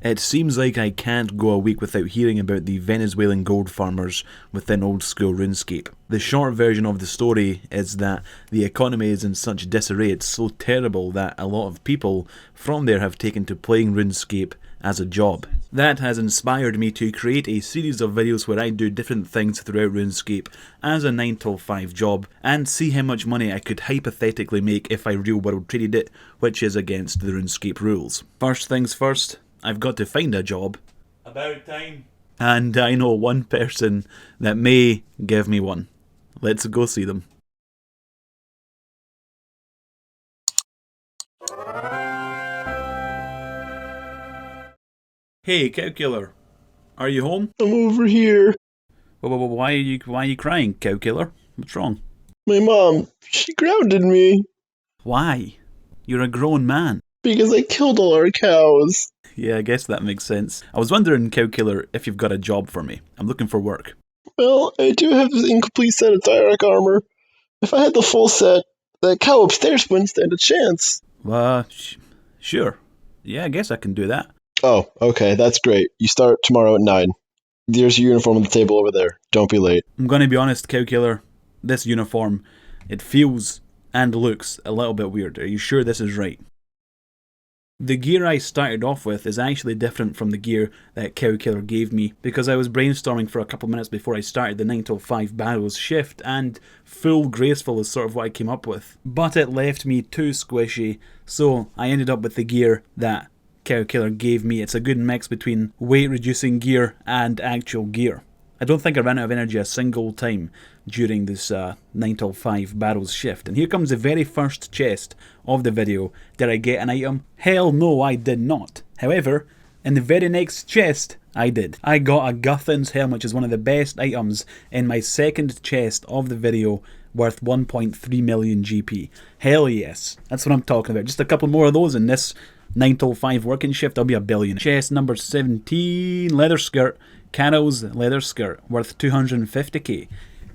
It seems like I can't go a week without hearing about the Venezuelan gold farmers within old school RuneScape. The short version of the story is that the economy is in such disarray, it's so terrible that a lot of people from there have taken to playing RuneScape as a job. That has inspired me to create a series of videos where I do different things throughout RuneScape as a 9 to 5 job and see how much money I could hypothetically make if I real world traded it, which is against the RuneScape rules. First things first, I've got to find a job. About time. And I know one person that may give me one. Let's go see them. Hey, cow killer. Are you home? I'm over here. Well, why are you crying, cow killer? What's wrong? My mom, she grounded me. Why? You're a grown man. Because I killed all our cows. Yeah, I guess that makes sense. I was wondering, cow killer, if you've got a job for me. I'm looking for work. Well, I do have an incomplete set of direct armor. If I had the full set, that cow upstairs wouldn't stand a chance. Sure. Yeah, I guess I can do that. Oh, okay, that's great. You start tomorrow at 9. There's your uniform on the table over there. Don't be late. I'm gonna be honest, cow killer. This uniform, it feels and looks a little bit weird. Are you sure this is right? The gear I started off with is actually different from the gear that Cow Killer gave me because I was brainstorming for a couple of minutes before I started the 9 to 5 Barrows shift, and full graceful is sort of what I came up with. But it left me too squishy, so I ended up with the gear that Cow Killer gave me. It's a good mix between weight reducing gear and actual gear. I don't think I ran out of energy a single time during this 9 till 5 Barrows shift. And here comes the very first chest of the video. Did I get an item? Hell no, I did not. However, in the very next chest, I did. I got a Guthin's Helm, which is one of the best items in my second chest of the video, worth 1.3 million GP. Hell yes, that's what I'm talking about. Just a couple more of those in this 9 till 5 working shift, I'll be a billion. Chest number 17, leather skirt. Carol's leather skirt, worth 250k.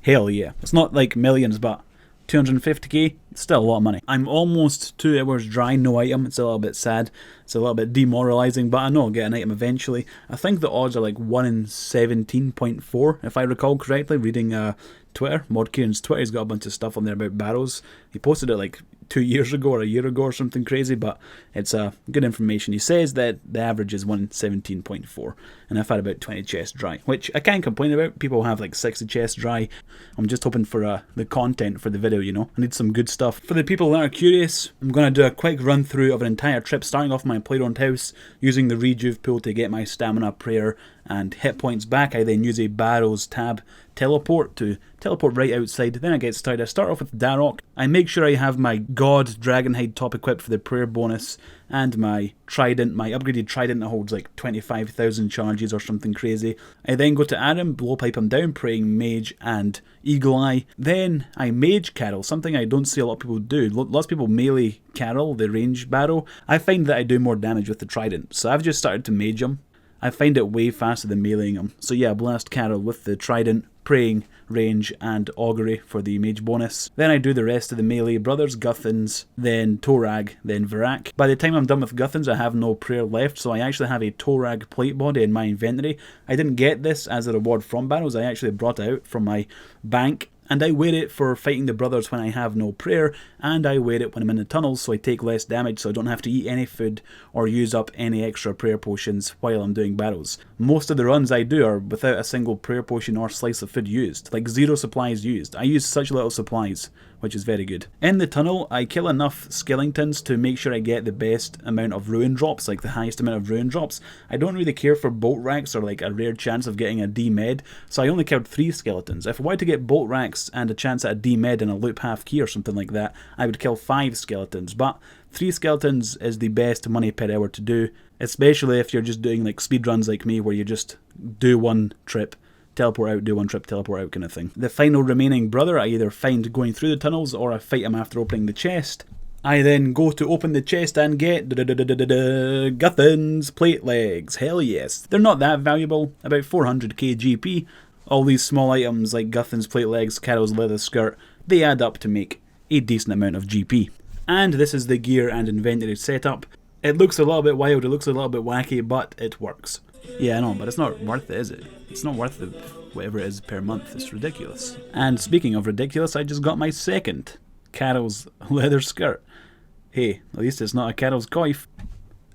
Hell yeah. It's not like millions, but 250k, still a lot of money. I'm almost 2 hours dry, no item. It's a little bit sad. It's a little bit demoralising, but I know I'll get an item eventually. I think the odds are like 1 in 17.4, if I recall correctly, reading Twitter. Modkieran's Twitter, he's got a bunch of stuff on there about Barrows. He posted it like 2 years ago or a year ago or something crazy, but it's good information. He says that the average is 1 in 17.4, and I've had about 20 chests dry, which I can't complain about. People have like 60 chests dry. I'm just hoping for the content for the video, you know. I need some good stuff. For the people that are curious, I'm going to do a quick run through of an entire trip, starting off my playground house, using the rejuve pool to get my stamina, prayer, and hit points back. I then use a Barrows tab teleport to teleport right outside. Then I get started. I start off with Darrock. I make sure I have my God Dragonhide top equipped for the prayer bonus, and my trident, my upgraded trident that holds like 25,000 charges or something crazy. I then go to Aram, blowpipe him down, praying mage and eagle eye. Then I mage Carol, something I don't see a lot of people do. Lots of people melee Carol, the range barrow. I find that I do more damage with the trident, so I've just started to mage him. I find it way faster than meleeing him. So yeah, blast Carol with the trident, praying, range, and augury for the mage bonus. Then I do the rest of the melee brothers, Guthins, then Torag, then Virak. By the time I'm done with Guthins, I have no prayer left, so I actually have a Torag plate body in my inventory. I didn't get this as a reward from Barrows, I actually brought it out from my bank, and I wear it for fighting the brothers when I have no prayer, and I wear it when I'm in the tunnels so I take less damage, so I don't have to eat any food or use up any extra prayer potions while I'm doing Barrows. Most of the runs I do are without a single prayer potion or slice of food used, like 0 supplies used. I use such little supplies, which is very good. In the tunnel, I kill enough skeletons to make sure I get the best amount of ruin drops, like the highest amount of ruin drops. I don't really care for bolt racks or like a rare chance of getting a D-med, so I only killed 3 skeletons. If I wanted to get bolt racks and a chance at a D-med and a loop half key or something like that, I would kill 5 skeletons, but 3 skeletons is the best money per hour to do, especially if you're just doing like speedruns like me where you just do one trip, teleport out, do one trip, teleport out kind of thing. The final remaining brother I either find going through the tunnels or I fight him after opening the chest. I then go to open the chest and get Guthin's plate legs. Hell yes. They're not that valuable, about 400k GP. All these small items like Guthin's plate legs, Carol's leather skirt, they add up to make a decent amount of GP. And this is the gear and inventory setup. It looks a little bit wild, it looks a little bit wacky, but it works. Yeah, I know, but it's not worth it, is it? It's not worth the whatever it is per month. It's ridiculous. And speaking of ridiculous, I just got my second Carol's leather skirt. Hey, at least it's not a Carol's coif.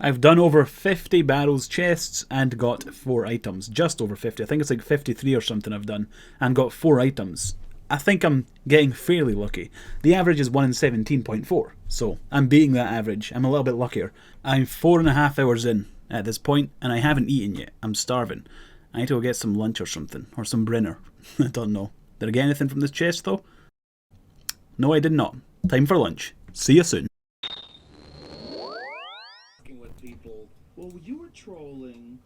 I've done over 50 Barrows chests and got 4 items. Just over 50. I think it's like 53 or something I've done. And got 4 items. I think I'm getting fairly lucky. The average is 1 in 17.4. So I'm beating that average. I'm a little bit luckier. I'm 4.5 hours in at this point and I haven't eaten yet. I'm starving. I need to go get some lunch or something. Or some Brenner. I don't know. Did I get anything from this chest though? No, I did not. Time for lunch. See you soon. Well, you were trolling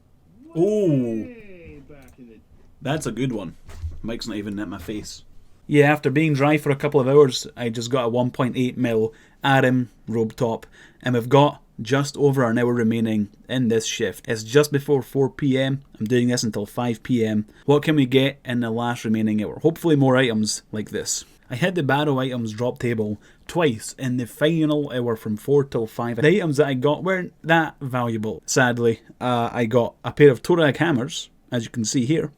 way back in the... That's a good one. Mike's not even at my face. Yeah, after being dry for a couple of hours, I just got a 1.8mm Arim robe top, and we've got just over an hour remaining in this shift. It's just before 4 PM. I'm doing this until 5 PM. What can we get in the last remaining hour? Hopefully more items like this. I hit the Barrow items drop table twice in the final hour from 4 till 5. The items that I got weren't that valuable, sadly. I got a pair of Torag hammers, as you can see here.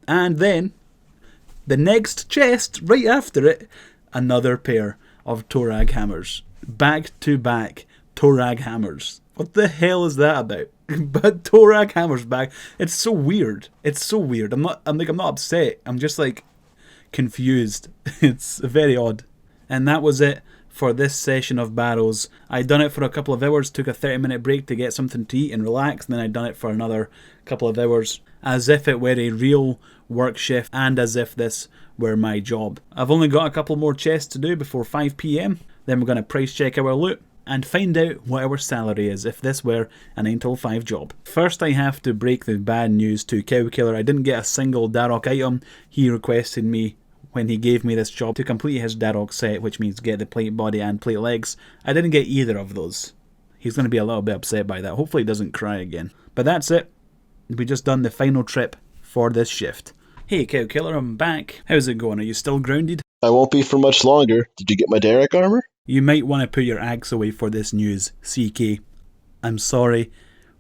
And then, the next chest, right after it, another pair of Torag hammers. Back to back Torag hammers. What the hell is that about? But Torag hammers back. It's so weird. It's so weird. I'm not upset. I'm just like confused. It's very odd. And that was it for this session of Barrows. I'd done it for a couple of hours, took a 30-minute break to get something to eat and relax, and then I'd done it for another couple of hours, as if it were a real work shift and as if this were my job. I've only got a couple more chests to do before 5 PM, then we're going to price check our loot and find out what our salary is if this were a 9 till 5 job. First I have to break the bad news to Cowkiller. I didn't get a single Darok item. He requested me, when he gave me this job, to complete his Darok set, which means get the plate body and plate legs. I didn't get either of those. He's going to be a little bit upset by that. Hopefully he doesn't cry again. But that's it. We just done the final trip for this shift. Hey Cowkiller, I'm back. How's it going? Are you still grounded? I won't be for much longer. Did you get my Derek armor? You might want to put your axe away for this news, CK. I'm sorry,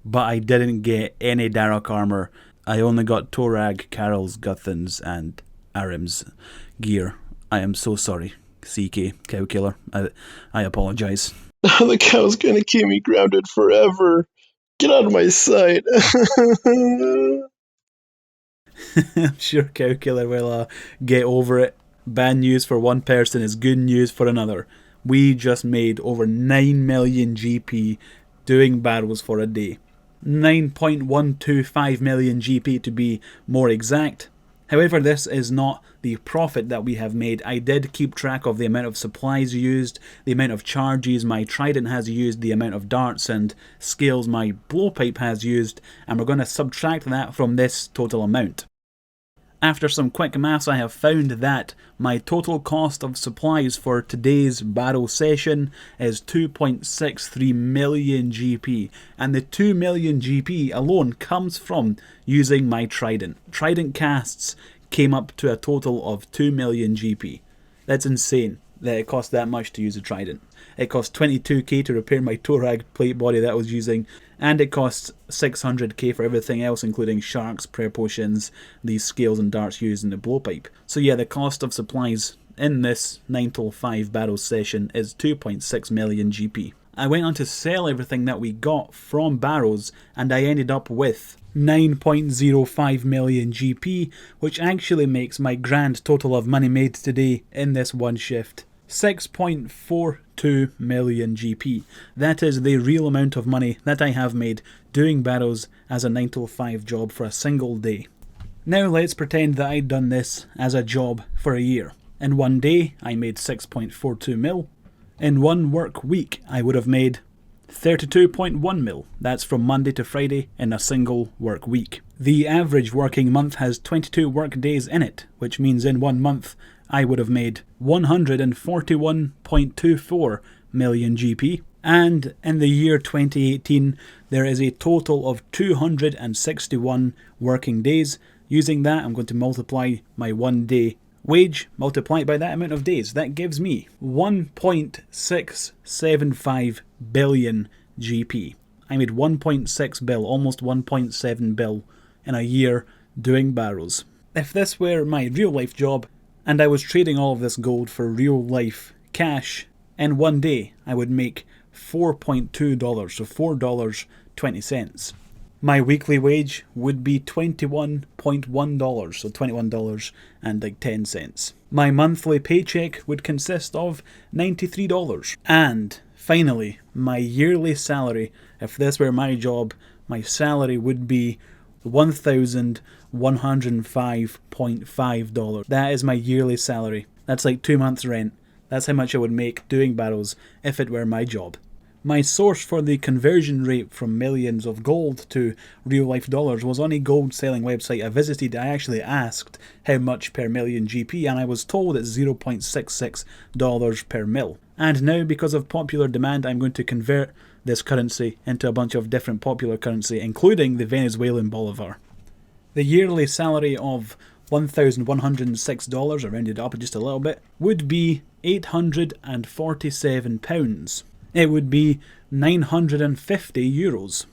but I didn't get any Darok armor. I only got Torag, Carol's, Guthans, and Arim's gear. I am so sorry, CK, Cowkiller. I apologise. The cow's gonna keep me grounded forever. Get out of my sight. I'm sure Cowkiller will get over it. Bad news for one person is good news for another. We just made over 9 million GP doing Barrows for a day. 9.125 million GP to be more exact. However, this is not the profit that we have made. I did keep track of the amount of supplies used, the amount of charges my trident has used, the amount of darts and scales my blowpipe has used, and we're going to subtract that from this total amount. After some quick maths, I have found that my total cost of supplies for today's Barrow session is 2.63 million GP, and the 2 million GP alone comes from using my trident. Trident casts came up to a total of 2 million GP. That's insane that it cost that much to use a trident. It cost 22k to repair my Torag plate body that I was using, and it costs 600k for everything else, including sharks, prayer potions, these scales and darts used in the blowpipe. So yeah, the cost of supplies in this 9 till 5 Barrows session is 2.6 million GP. I went on to sell everything that we got from Barrows, and I ended up with 9.05 million GP, which actually makes my grand total of money made today in this one shift 6.42 million GP. That is the real amount of money that I have made doing Barrows as a 9 till 5 job for a single day. Now let's pretend that I'd done this as a job for a year. In one day I made 6.42 mil. In one work week I would have made 32.1 mil. That's from Monday to Friday in a single work week. The average working month has 22 work days in it, which means in 1 month I would have made 141.24 million GP. And in the year 2018 there is a total of 261 working days. Using that, I'm going to multiply my 1 day wage, multiply it by that amount of days. That gives me 1.675 billion GP. I made 1.6 bill, almost 1.7 bill in a year doing Barrows. If this were my real life job, and I was trading all of this gold for real life cash, in one day I would make $4.2, so $4.20. My weekly wage would be $21.1, so $21.10. My monthly paycheck would consist of $93. And finally, my yearly salary, if this were my job, my salary would be $1,105.5. That is my yearly salary. That's like 2 months' rent. That's how much I would make doing Barrows if it were my job. My source for the conversion rate from millions of gold to real life dollars was on a gold selling website I visited. I actually asked how much per million GP and I was told it's $0.66 per mil. And now, because of popular demand, I'm going to convert this currency into a bunch of different popular currency, including the Venezuelan bolivar. The yearly salary of $1,106, I rounded up just a little bit, would be £847. It would be 950 euros.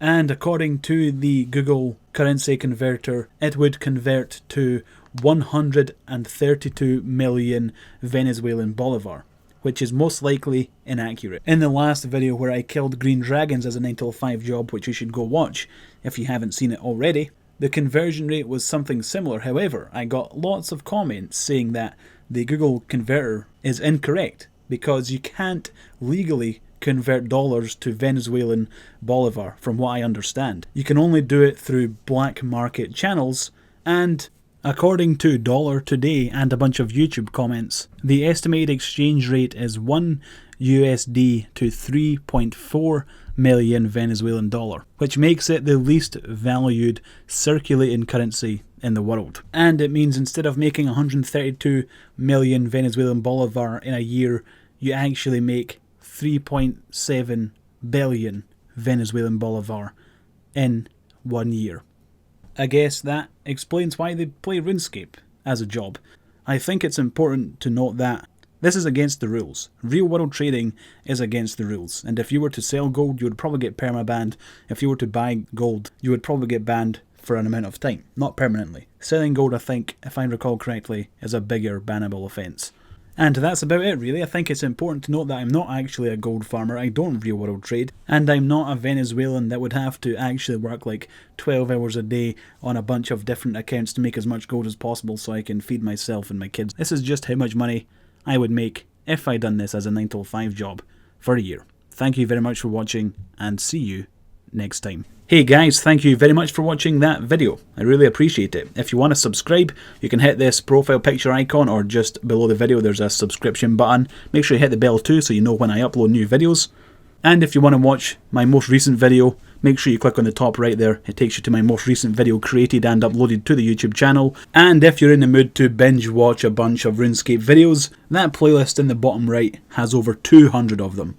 And according to the Google currency converter, it would convert to 132 million Venezuelan bolivar, which is most likely inaccurate. In the last video where I killed green dragons as a 9 till 5 job, which you should go watch if you haven't seen it already, the conversion rate was something similar. However, I got lots of comments saying that the Google converter is incorrect because you can't legally convert dollars to Venezuelan bolivar, from what I understand. You can only do it through black market channels, and according to Dollar Today and a bunch of YouTube comments, the estimated exchange rate is 1 USD to 3.4 million Venezuelan dollar, which makes it the least valued circulating currency in the world. And it means instead of making 132 million Venezuelan bolivar in a year, you actually make 3.7 billion Venezuelan bolivar in 1 year. I guess that explains why they play RuneScape as a job. I think it's important to note that this is against the rules. Real world trading is against the rules, and if you were to sell gold, you would probably get permabanned. If you were to buy gold, you would probably get banned for an amount of time, not permanently. Selling gold, I think, if I recall correctly, is a bigger bannable offence. And that's about it really. I think it's important to note that I'm not actually a gold farmer, I don't real world trade, and I'm not a Venezuelan that would have to actually work like 12 hours a day on a bunch of different accounts to make as much gold as possible so I can feed myself and my kids. This is just how much money I would make if I done this as a 9 till 5 job for a year. Thank you very much for watching, and see you next time. Hey guys, thank you very much for watching that video. I really appreciate it. If you want to subscribe, you can hit this profile picture icon, or just below the video there's a subscription button. Make sure you hit the bell too so you know when I upload new videos. And if you want to watch my most recent video, make sure you click on the top right there. It takes you to my most recent video created and uploaded to the YouTube channel. And if you're in the mood to binge watch a bunch of RuneScape videos, that playlist in the bottom right has over 200 of them.